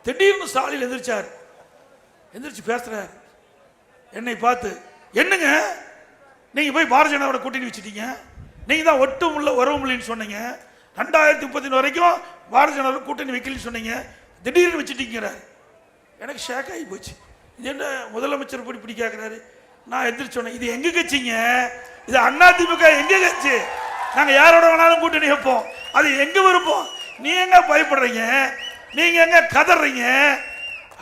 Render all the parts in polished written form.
திடீர்னு ஸ்டாலின் எந்திரிச்சு பேசுறாரு. என்னை பார்த்து, என்னங்க நீங்க போய் பாரதிய ஜனதாவோட கூட்டணி வச்சுட்டீங்க, நீங்க தான் ஒட்டும் இல்லை உறவும் இல்லைன்னு சொன்னீங்க, 2030 வரைக்கும் பாரதிய ஜனதா கூட்டணி வைக்கலன்னு சொன்னீங்க, திடீர்னு வச்சுட்டீங்கிறாரு. எனக்கு ஷேக் ஆகி போச்சு. இது என்ன முதலமைச்சர் இப்படி கேட்கிறாரு? நான் எதிர்த்து சொன்னேன், இது எங்க கட்சிங்க, இது அதிமுக எங்க கட்சி, நாங்க யாரோட வேணாலும் கூட்டணி வைப்போம், அது எங்க விருப்பம், நீ எங்க பயப்படுறீங்க, நீங்க எங்க கதறீங்க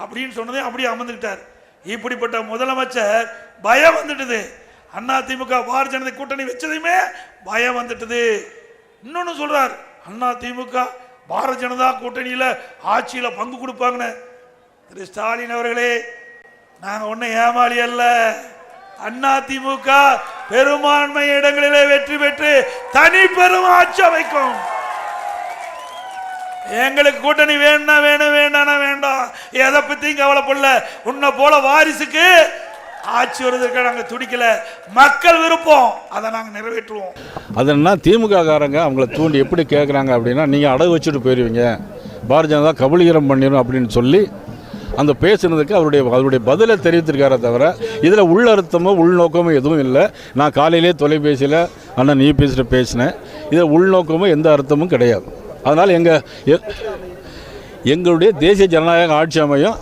அப்படின்னு சொன்னதே அப்படியே அமர்ந்துக்கிட்டார். இப்படிப்பட்ட முதலமைச்சர் பயம் வந்துட்டுது. அதிமுக பாரதிய ஜனதா கூட்டணி வச்சதையுமே பயம் வந்துட்டுது. இன்னொன்னு சொல்றார், அதிமுக பாரதிய ஜனதா கூட்டணியில ஆட்சியில பங்கு கொடுப்பாங்கன்னு. திரு ஸ்டாலின் அவர்களே, நாங்க ஒன்னும் ஏமாளி அல்ல. அதிமுக பெரும்பான்மை இடங்களிலே வெற்றி பெற்று தனி பெரும் ஆட்சி அமைக்கும். எங்களுக்கு கூட்டணி வேணா வேணும், வேண்டானா வேண்டாம், எதை பத்தியும் கவலைப்படல. உன்னை போல வாரிசுக்கு ஆட்சி வருவதற்கு நாங்கள் துடிக்கல. மக்கள் விருப்பம், அதை நாங்கள் நிறைவேற்றுவோம். அதனா திமுக காரங்க அவங்கள தூண்டி எப்படி கேட்குறாங்க அப்படின்னா, நீங்கள் அடகு வச்சுட்டு போயிடுவீங்க, பாரதிய ஜனதா கபலீகரம் பண்ணிடும் அப்படின்னு சொல்லி அந்த பேசுனதுக்கு அவருடைய பதிலை தெரிவித்திருக்காரே தவிர இதில் உள்ளர்த்தமோ உள்நோக்கமோ எதுவும் இல்லை. நான் காலையிலே தொலைபேசியில் அண்ணா நீ பேசினேன், இதில் உள்நோக்கமோ எந்த அர்த்தமும் கிடையாது. அதனால் எங்களுடைய தேசிய ஜனநாயக ஆட்சி அமையும்.